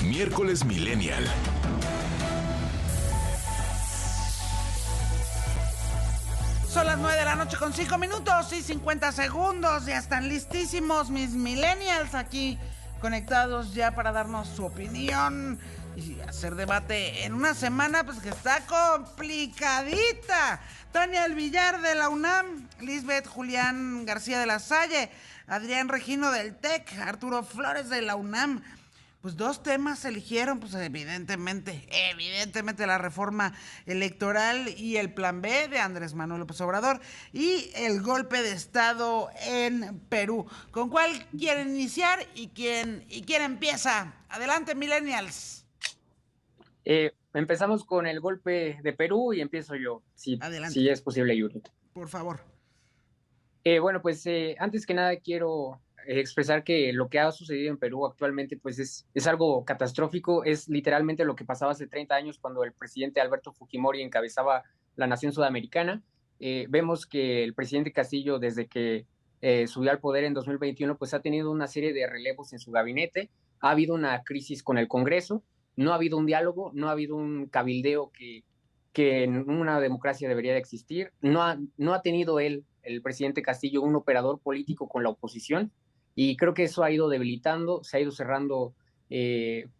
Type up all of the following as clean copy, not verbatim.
Miércoles Millennial. Son las 9 de la noche con 5 minutos y 50 segundos. Ya están listísimos mis millennials aquí conectados ya para darnos su opinión y hacer debate en una semana pues que está complicadita. Tania Villar de la UNAM, Lisbeth Julián García de la Salle, Adrián Regino del TEC, Arturo Flores de la UNAM. Pues dos temas se eligieron, pues evidentemente la reforma electoral y el plan B de Andrés Manuel López Obrador y el golpe de estado en Perú. ¿Con cuál quieren iniciar y quién empieza? Adelante, millennials. Empezamos con el golpe de Perú y empiezo yo, si es posible, Yuri. Por favor. Bueno, pues antes que nada quiero expresar que lo que ha sucedido en Perú actualmente pues es algo catastrófico. Es literalmente lo que pasaba hace 30 años cuando el presidente Alberto Fujimori encabezaba la nación sudamericana. Vemos que el presidente Castillo, desde que subió al poder en 2021, pues ha tenido una serie de relevos en su gabinete. Ha habido una crisis con el Congreso, no ha habido un diálogo, no ha habido un cabildeo que en una democracia debería de existir. No ha tenido el presidente Castillo, un operador político con la oposición, y creo que eso ha ido debilitando, se ha ido cerrando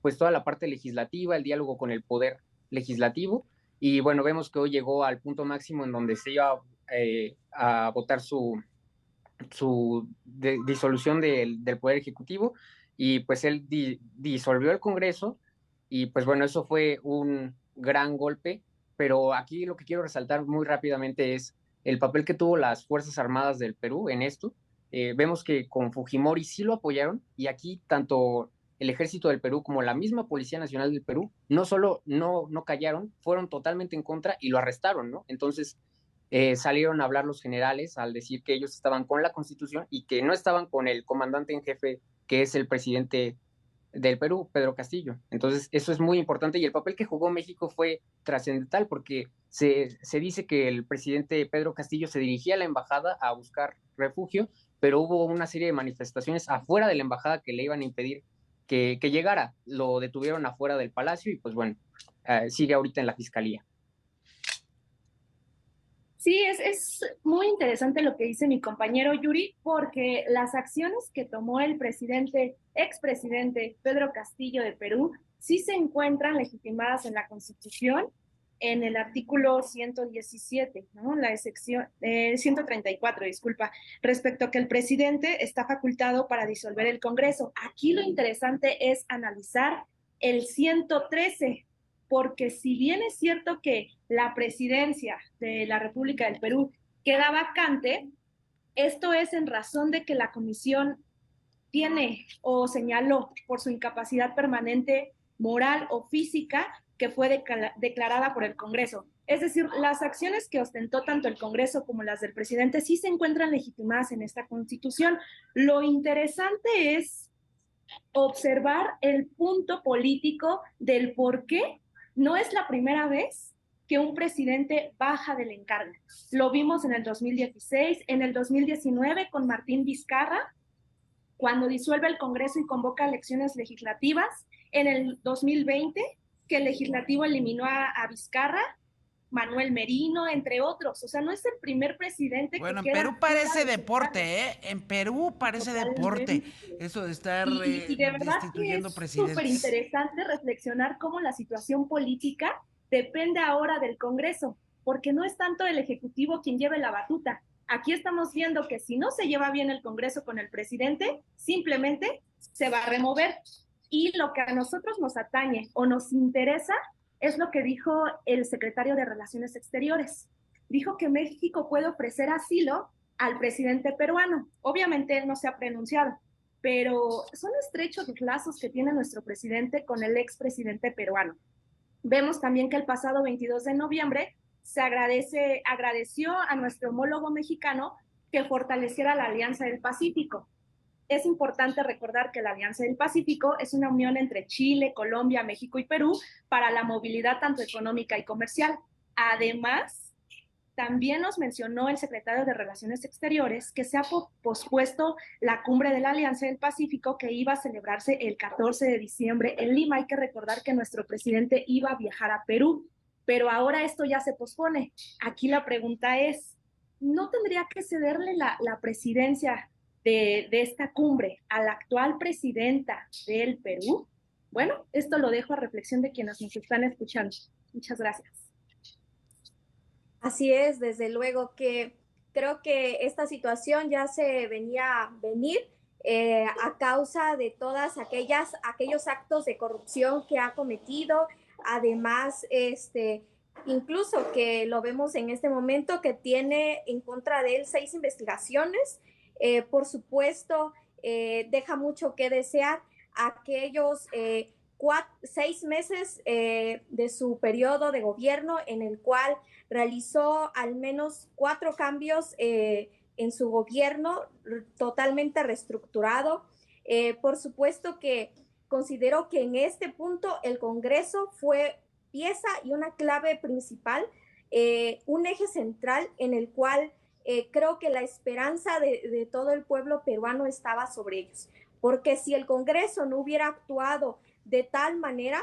pues toda la parte legislativa, el diálogo con el poder legislativo, y bueno, vemos que hoy llegó al punto máximo en donde se iba a votar su disolución del poder ejecutivo, y pues él disolvió el Congreso, y pues bueno, eso fue un gran golpe, pero aquí lo que quiero resaltar muy rápidamente es el papel que tuvo las Fuerzas Armadas del Perú en esto. Vemos que con Fujimori sí lo apoyaron, y aquí tanto el Ejército del Perú como la misma Policía Nacional del Perú no solo no callaron, fueron totalmente en contra y lo arrestaron, ¿no? Entonces salieron a hablar los generales al decir que ellos estaban con la Constitución y que no estaban con el comandante en jefe, que es el presidente del Perú, Pedro Castillo. Entonces, eso es muy importante, y el papel que jugó México fue trascendental, porque se dice que el presidente Pedro Castillo se dirigía a la embajada a buscar refugio, pero hubo una serie de manifestaciones afuera de la embajada que le iban a impedir que llegara. Lo detuvieron afuera del palacio y pues bueno, sigue ahorita en la fiscalía. Sí, es muy interesante lo que dice mi compañero Yuri, porque las acciones que tomó el expresidente Pedro Castillo de Perú, sí se encuentran legitimadas en la Constitución, en el artículo 117, ¿no? La sección 134, disculpa, respecto a que el presidente está facultado para disolver el Congreso. Aquí lo interesante es analizar el 113, porque si bien es cierto que la presidencia de la República del Perú queda vacante, esto es en razón de que la comisión tiene o señaló por su incapacidad permanente moral o física que fue declarada por el Congreso. Es decir, las acciones que ostentó tanto el Congreso como las del presidente sí se encuentran legitimadas en esta Constitución. Lo interesante es observar el punto político del por qué no es la primera vez que un presidente baja del encargo. Lo vimos en el 2016, en el 2019 con Martín Vizcarra, cuando disuelve el Congreso y convoca elecciones legislativas, en el 2020, que el legislativo eliminó a Vizcarra, Manuel Merino, entre otros. O sea, no es el primer presidente que bueno, queda... en Perú parece deporte, ¿eh? En Perú parece deporte. Eso de estar y de verdad destituyendo que es presidentes. súper interesante reflexionar cómo la situación política depende ahora del Congreso, porque no es tanto el Ejecutivo quien lleve la batuta. Aquí estamos viendo que si no se lleva bien el Congreso con el presidente, simplemente se va a remover. Y lo que a nosotros nos atañe o nos interesa es lo que dijo el secretario de Relaciones Exteriores. Dijo que México puede ofrecer asilo al presidente peruano. Obviamente él no se ha pronunciado, pero son estrechos los lazos que tiene nuestro presidente con el expresidente peruano. Vemos también que el pasado 22 de noviembre se agradeció a nuestro homólogo mexicano que fortaleciera la Alianza del Pacífico. Es importante recordar que la Alianza del Pacífico es una unión entre Chile, Colombia, México y Perú para la movilidad tanto económica y comercial. Además, También nos mencionó el secretario de Relaciones Exteriores que se ha pospuesto la cumbre de la Alianza del Pacífico que iba a celebrarse el 14 de diciembre en Lima. Hay que recordar que nuestro presidente iba a viajar a Perú, pero ahora esto ya se pospone. Aquí la pregunta es, ¿no tendría que cederle la presidencia de esta cumbre a la actual presidenta del Perú? Bueno, esto lo dejo a reflexión de quienes nos están escuchando. Muchas gracias. Así es, desde luego que creo que esta situación ya se venía a venir a causa de todas aquellos actos de corrupción que ha cometido. Además, incluso que lo vemos en este momento que tiene en contra de él 6 investigaciones. Por supuesto, deja mucho que desear aquellos 6 meses de su periodo de gobierno en el cual realizó al menos 4 cambios en su gobierno, totalmente reestructurado. Por supuesto que considero que en este punto el Congreso fue pieza y una clave principal, un eje central en el cual creo que la esperanza de todo el pueblo peruano estaba sobre ellos. Porque si el Congreso no hubiera actuado de tal manera,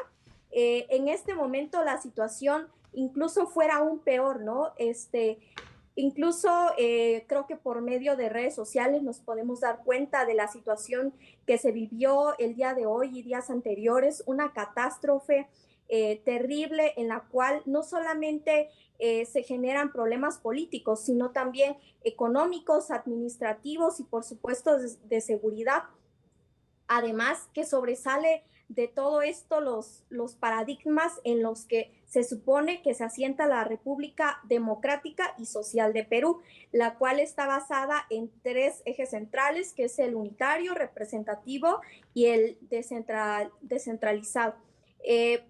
en este momento la situación incluso fuera aún peor, ¿no? Incluso creo que por medio de redes sociales nos podemos dar cuenta de la situación que se vivió el día de hoy y días anteriores, una catástrofe terrible en la cual no solamente se generan problemas políticos, sino también económicos, administrativos y por supuesto de seguridad. Además que sobresale de todo esto los paradigmas en los que se supone que se asienta la República Democrática y Social de Perú, la cual está basada en 3 ejes centrales, que es el unitario, representativo y el descentralizado.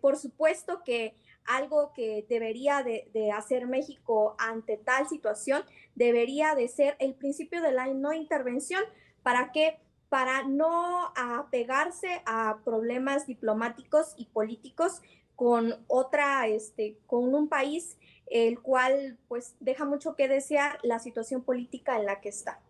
Por supuesto que algo que debería de hacer México ante tal situación debería de ser el principio de la no intervención. ¿Para qué? Para no apegarse a problemas diplomáticos y políticos con con un país el cual pues deja mucho que desear la situación política en la que está.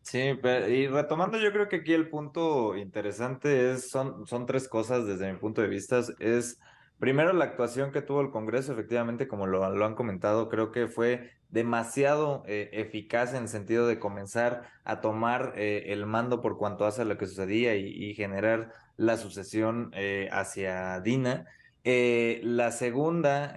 Sí, y retomando, yo creo que aquí el punto interesante son 3 cosas desde mi punto de vista. Es primero la actuación que tuvo el Congreso, efectivamente, como lo han comentado, creo que fue demasiado eficaz en el sentido de comenzar a tomar el mando por cuanto hace a lo que sucedía y generar la sucesión hacia Dina. La segunda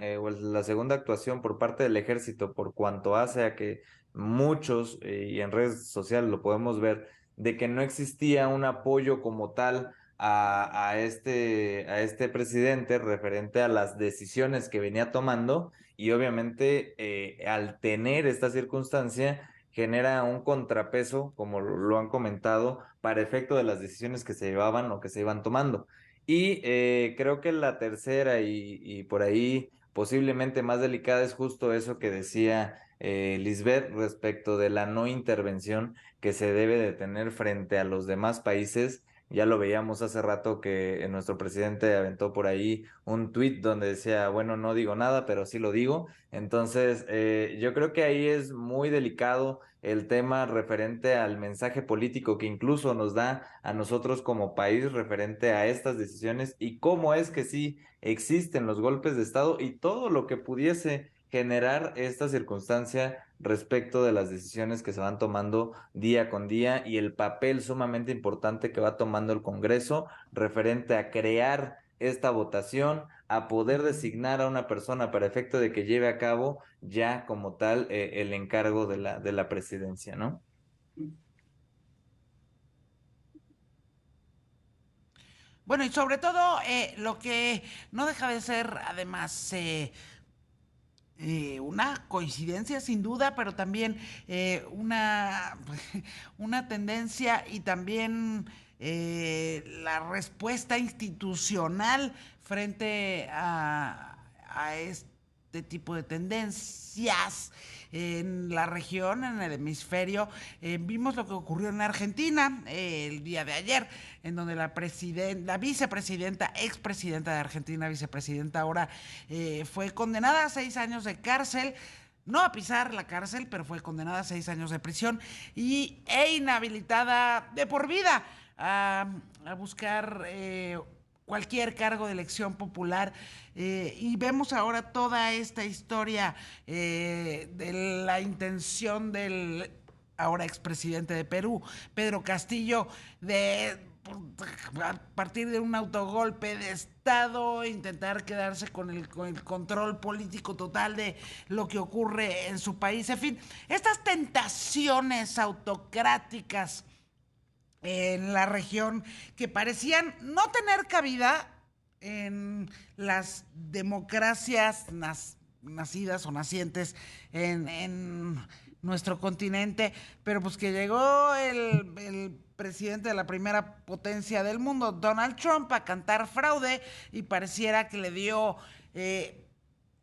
actuación por parte del ejército por cuanto hace a que muchos, y en redes sociales lo podemos ver, de que no existía un apoyo como tal a este presidente referente a las decisiones que venía tomando y obviamente al tener esta circunstancia genera un contrapeso, como lo han comentado, para efecto de las decisiones que se llevaban o que se iban tomando. Y creo que la tercera y por ahí posiblemente más delicada es justo eso que decía Lisbeth respecto de la no intervención que se debe de tener frente a los demás países. Ya lo veíamos hace rato que nuestro presidente aventó por ahí un tuit donde decía, bueno, no digo nada, pero sí lo digo. Entonces, yo creo que ahí es muy delicado el tema referente al mensaje político que incluso nos da a nosotros como país referente a estas decisiones y cómo es que sí existen los golpes de Estado y todo lo que pudiese generar esta circunstancia respecto de las decisiones que se van tomando día con día y el papel sumamente importante que va tomando el Congreso referente a crear esta votación, a poder designar a una persona para efecto de que lleve a cabo ya como tal el encargo de la presidencia, ¿no? Bueno, y sobre todo lo que no deja de ser además una coincidencia sin duda, pero también una tendencia y también la respuesta institucional frente a este tipo de tendencias en la región, en el hemisferio. Vimos lo que ocurrió en Argentina el día de ayer, en donde la vicepresidenta, expresidenta de Argentina, vicepresidenta ahora, fue condenada a 6 años de cárcel. No a pisar la cárcel, pero fue condenada a 6 años de prisión e inhabilitada de por vida a buscar cualquier cargo de elección popular. Y vemos ahora toda esta historia de la intención del ahora expresidente de Perú, Pedro Castillo, a partir de un autogolpe de Estado, intentar quedarse con el control político total de lo que ocurre en su país. En fin, estas tentaciones autocráticas en la región que parecían no tener cabida en las democracias nacidas o nacientes en nuestro continente, pero pues que llegó el presidente de la primera potencia del mundo, Donald Trump, a cantar fraude, y pareciera que le dio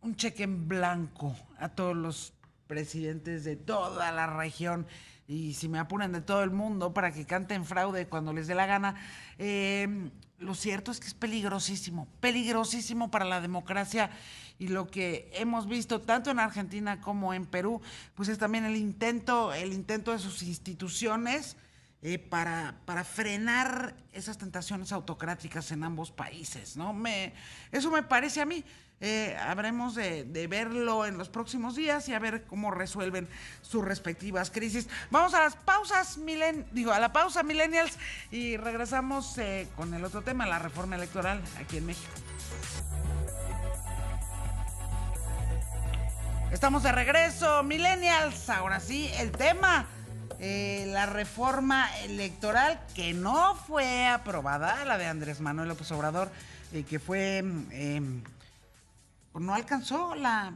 un cheque en blanco a todos los presidentes de toda la región, y si me apuran de todo el mundo, para que canten fraude cuando les dé la gana. Lo cierto es que es peligrosísimo para la democracia, y lo que hemos visto tanto en Argentina como en Perú, pues es también el intento de sus instituciones para frenar esas tentaciones autocráticas en ambos países, ¿no? Eso me parece a mí. Habremos de verlo en los próximos días y a ver cómo resuelven sus respectivas crisis. Vamos a las pausas, a la pausa, millennials, y regresamos con el otro tema, la reforma electoral aquí en México. Estamos de regreso, millennials. Ahora sí, el tema, la reforma electoral que no fue aprobada, la de Andrés Manuel López Obrador, que fue... no alcanzó la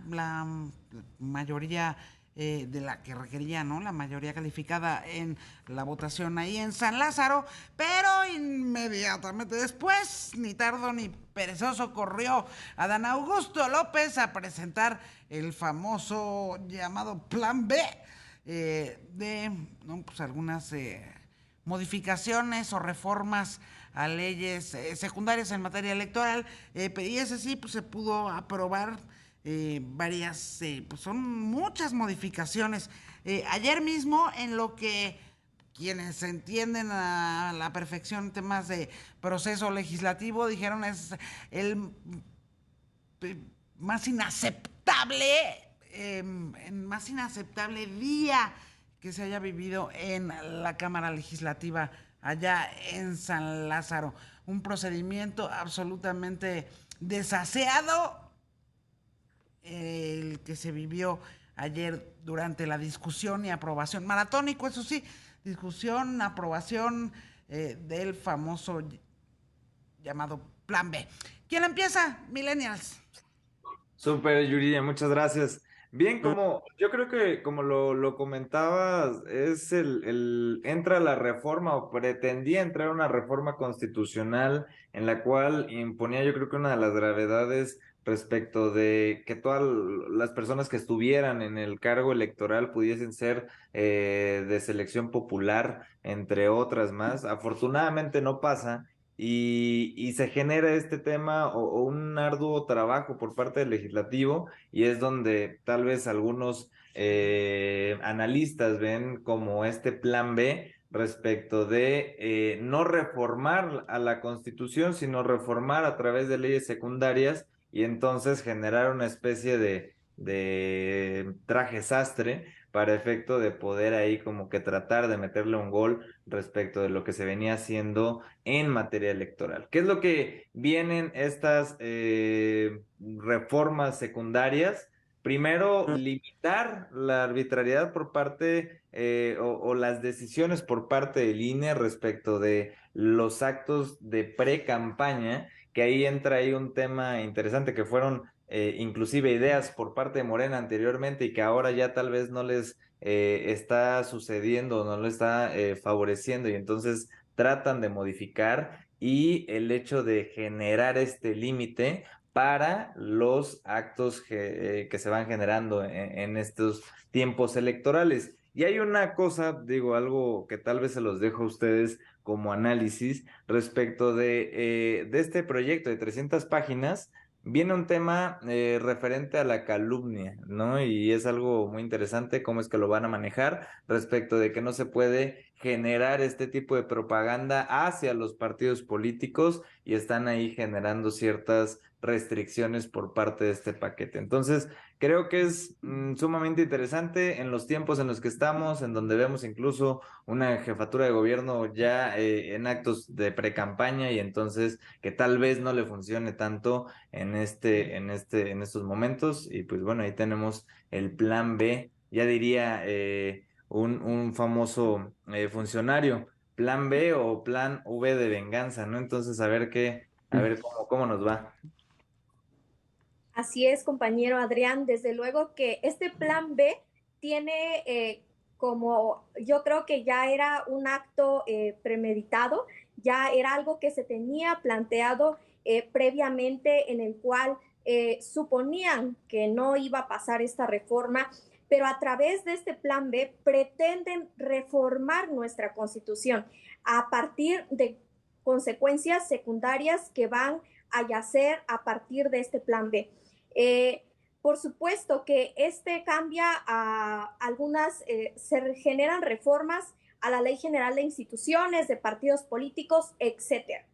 mayoría de la que requería, ¿no? La mayoría calificada en la votación ahí en San Lázaro, pero inmediatamente después, ni tardo ni perezoso, corrió Adán Augusto López a presentar el famoso llamado Plan B de pues algunas modificaciones o reformas a leyes secundarias en materia electoral, y ese sí pues se pudo aprobar varias, pues son muchas modificaciones. Ayer mismo, en lo que quienes entienden a la perfección temas de proceso legislativo dijeron es el más inaceptable día que se haya vivido en la Cámara Legislativa allá en San Lázaro. Un procedimiento absolutamente desaseado, el que se vivió ayer durante la discusión y aprobación, maratónico, eso sí, discusión, aprobación del famoso llamado Plan B. ¿Quién empieza, millennials? Súper, Yuridia, muchas gracias. Bien, como yo creo que como lo comentabas, es entra la reforma o pretendía entrar una reforma constitucional en la cual imponía, yo creo que una de las gravedades respecto de que todas las personas que estuvieran en el cargo electoral pudiesen ser de selección popular, entre otras más. Afortunadamente no pasa. Y se genera este tema o un arduo trabajo por parte del legislativo, y es donde tal vez algunos analistas ven como este plan B respecto de no reformar a la Constitución, sino reformar a través de leyes secundarias, y entonces generar una especie de traje sastre para efecto de poder ahí como que tratar de meterle un gol respecto de lo que se venía haciendo en materia electoral. ¿Qué es lo que vienen estas reformas secundarias? Primero, limitar la arbitrariedad por parte o las decisiones por parte del INE respecto de los actos de pre-campaña, que ahí entra ahí un tema interesante que fueron inclusive ideas por parte de Morena anteriormente y que ahora ya tal vez no les está sucediendo, no lo está favoreciendo, y entonces tratan de modificar, y el hecho de generar este límite para los actos que se van generando en estos tiempos electorales. Y hay una cosa, digo, algo que tal vez se los dejo a ustedes como análisis respecto de este proyecto de 300 páginas. Viene un tema referente a la calumnia, ¿no? Y es algo muy interesante cómo es que lo van a manejar respecto de que no se puede generar este tipo de propaganda hacia los partidos políticos y están ahí generando ciertas restricciones por parte de este paquete. Entonces, creo que es sumamente interesante en los tiempos en los que estamos, en donde vemos incluso una jefatura de gobierno ya en actos de pre-campaña y entonces que tal vez no le funcione tanto en estos momentos. Y pues bueno, ahí tenemos el plan B, ya diría un famoso funcionario, plan B o plan V de venganza, ¿no? Entonces, a ver cómo nos va. Así es, compañero Adrián. Desde luego que este plan B tiene como, yo creo que ya era un acto premeditado, ya era algo que se tenía planteado previamente, en el cual suponían que no iba a pasar esta reforma, pero a través de este plan B pretenden reformar nuestra Constitución a partir de consecuencias secundarias que van a yacer a partir de este plan B. Por supuesto que este cambia a algunas, se generan reformas a la Ley General de Instituciones, de partidos políticos, etc.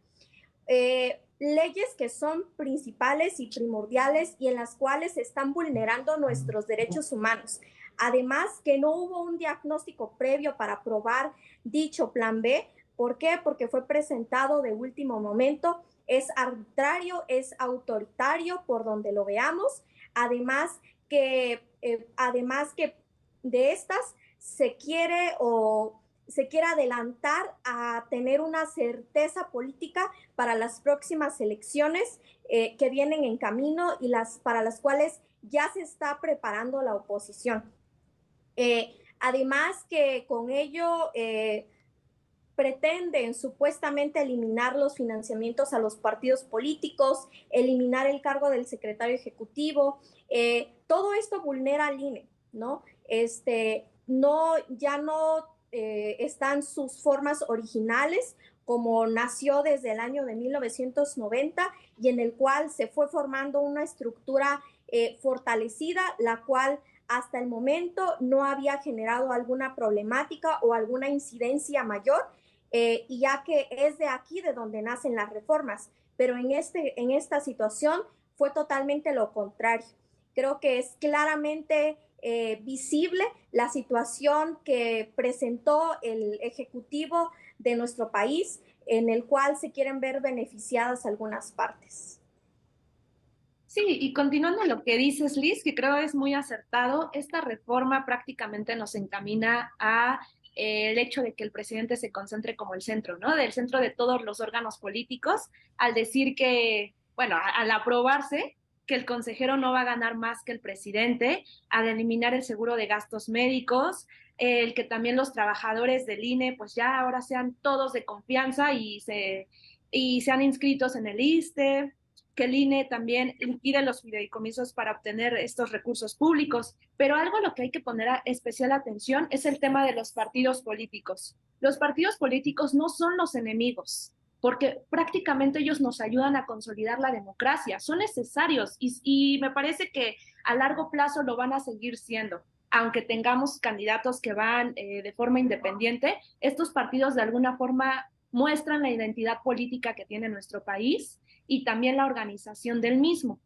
Leyes que son principales y primordiales y en las cuales se están vulnerando nuestros derechos humanos. Además, que no hubo un diagnóstico previo para aprobar dicho plan B. ¿Por qué? Porque fue presentado de último momento. Es arbitrario, es autoritario por donde lo veamos. Además que de estas se quiere adelantar a tener una certeza política para las próximas elecciones que vienen en camino y para las cuales ya se está preparando la oposición. Además que con ello pretenden supuestamente eliminar los financiamientos a los partidos políticos, eliminar el cargo del secretario ejecutivo. Todo esto vulnera al INE, ¿no? Ya no están sus formas originales, como nació desde el año de 1990 y en el cual se fue formando una estructura fortalecida, la cual hasta el momento no había generado alguna problemática o alguna incidencia mayor, y ya que es de aquí de donde nacen las reformas, pero en esta situación fue totalmente lo contrario. Creo que es claramente visible la situación que presentó el Ejecutivo de nuestro país, en el cual se quieren ver beneficiadas algunas partes. Sí, y continuando lo que dices, Liz, que creo es muy acertado, esta reforma prácticamente nos encamina a el hecho de que el presidente se concentre como el centro, ¿no? Del centro de todos los órganos políticos, al decir que, bueno, al aprobarse, que el consejero no va a ganar más que el presidente, al eliminar el seguro de gastos médicos, el que también los trabajadores del INE, pues ya ahora sean todos de confianza y sean inscritos en el ISSSTE, que el INE también liquide los fideicomisos para obtener estos recursos públicos. Pero algo a lo que hay que poner especial atención es el tema de los partidos políticos. Los partidos políticos no son los enemigos, porque prácticamente ellos nos ayudan a consolidar la democracia, son necesarios y me parece que a largo plazo lo van a seguir siendo. Aunque tengamos candidatos que van de forma independiente, estos partidos de alguna forma muestran la identidad política que tiene nuestro país y también la organización del mismo.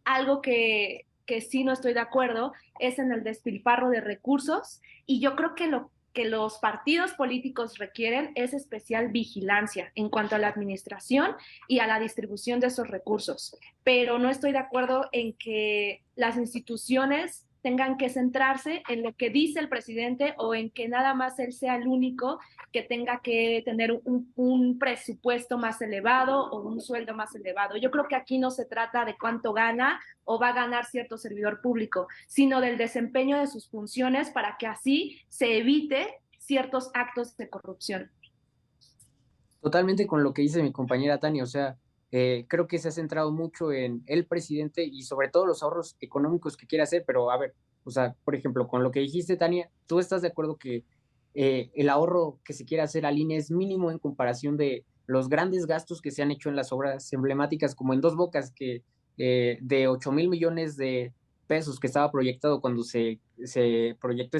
Algo que sí no estoy de acuerdo es en el despilfarro de recursos, y yo creo que lo que los partidos políticos requieren es especial vigilancia en cuanto a la administración y a la distribución de esos recursos. Pero no estoy de acuerdo en que las instituciones tengan que centrarse en lo que dice el presidente o en que nada más él sea el único que tenga que tener un presupuesto más elevado o un sueldo más elevado. Yo creo que aquí no se trata de cuánto gana o va a ganar cierto servidor público, sino del desempeño de sus funciones para que así se evite ciertos actos de corrupción. Totalmente con lo que dice mi compañera Tania, o sea, Creo que se ha centrado mucho en el presidente y sobre todo los ahorros económicos que quiere hacer, pero a ver, o sea, por ejemplo, con lo que dijiste, Tania, ¿tú estás de acuerdo que el ahorro que se quiere hacer al INE es mínimo en comparación de los grandes gastos que se han hecho en las obras emblemáticas, como en Dos Bocas, que de 8,000 millones de pesos que estaba proyectado cuando se proyectó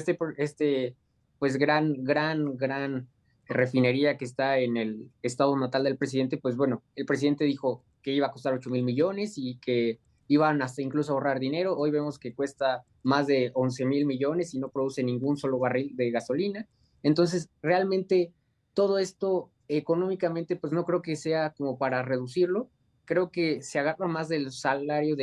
pues gran refinería que está en el estado natal del presidente? Pues bueno, el presidente dijo que iba a costar 8,000 millones y que iban hasta incluso a ahorrar dinero. Hoy vemos que cuesta más de 11,000 millones y no produce ningún solo barril de gasolina. Entonces, realmente todo esto económicamente, pues no creo que sea como para reducirlo. Creo que se agarra más del salario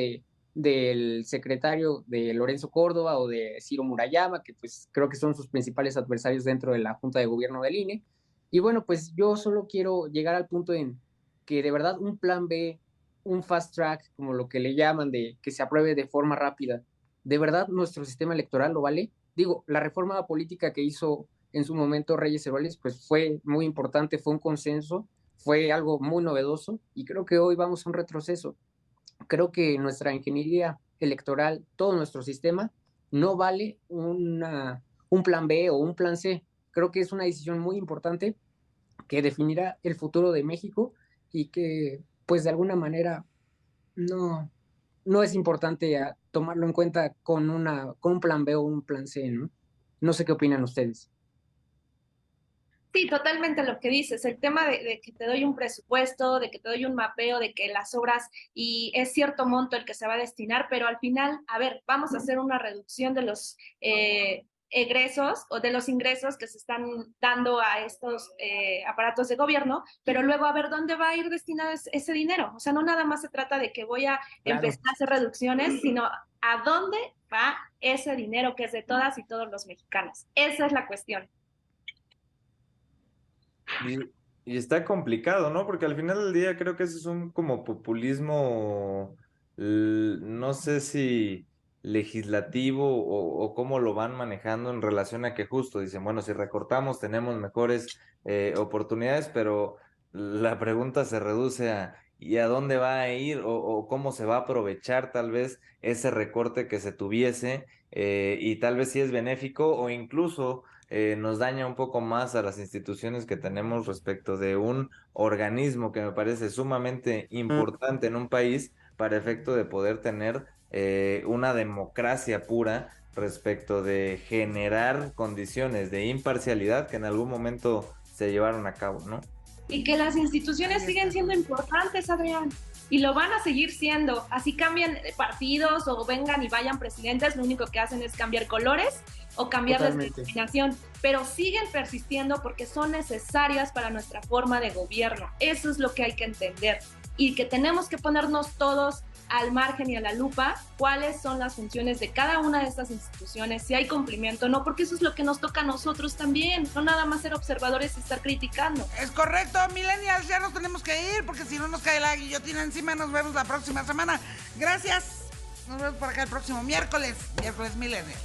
del secretario de Lorenzo Córdoba o de Ciro Murayama, que pues creo que son sus principales adversarios dentro de la Junta de Gobierno del INE. Y bueno, pues yo solo quiero llegar al punto en que de verdad un plan B, un fast track, como lo que le llaman, de que se apruebe de forma rápida, ¿de verdad nuestro sistema electoral lo vale? Digo, la reforma política que hizo en su momento Reyes Heroles, pues fue muy importante, fue un consenso, fue algo muy novedoso y creo que hoy vamos a un retroceso. Creo que nuestra ingeniería electoral, todo nuestro sistema, no vale un plan B o un plan C. Creo que es una decisión muy importante que definirá el futuro de México y que, pues de alguna manera, no, no es importante tomarlo en cuenta con un plan B o un plan C, ¿no? No sé qué opinan ustedes. Sí, totalmente lo que dices, el tema de que te doy un presupuesto, de que te doy un mapeo, de que las obras y es cierto monto el que se va a destinar, pero al final, a ver, vamos a hacer una reducción de los egresos o de los ingresos que se están dando a estos aparatos de gobierno, pero luego a ver dónde va a ir destinado ese dinero. O sea, no nada más se trata de que voy a empezar a hacer reducciones, sino a dónde va ese dinero que es de todas y todos los mexicanos. Esa es la cuestión. Y está complicado, ¿no? Porque al final del día creo que ese es un como populismo, no sé si legislativo o cómo lo van manejando en relación a que justo dicen, bueno, si recortamos tenemos mejores oportunidades, pero la pregunta se reduce a ¿y a dónde va a ir o cómo se va a aprovechar tal vez ese recorte que se tuviese y tal vez si es benéfico o incluso nos daña un poco más a las instituciones que tenemos respecto de un organismo que me parece sumamente importante en un país para efecto de poder tener una democracia pura respecto de generar condiciones de imparcialidad que en algún momento se llevaron a cabo, ¿no? Y que las instituciones siguen siendo importantes, Adrián, y lo van a seguir siendo. Así cambian partidos o vengan y vayan presidentes, lo único que hacen es cambiar colores o cambiar la denominación, pero siguen persistiendo porque son necesarias para nuestra forma de gobierno. Eso es lo que hay que entender y que tenemos que ponernos todos al margen y a la lupa cuáles son las funciones de cada una de estas instituciones, si hay cumplimiento, no, porque eso es lo que nos toca a nosotros también, no nada más ser observadores y estar criticando. Es correcto, millennials, ya nos tenemos que ir porque si no nos cae la guillotina encima. Nos vemos la próxima semana. Gracias. Nos vemos por acá el próximo miércoles millennial.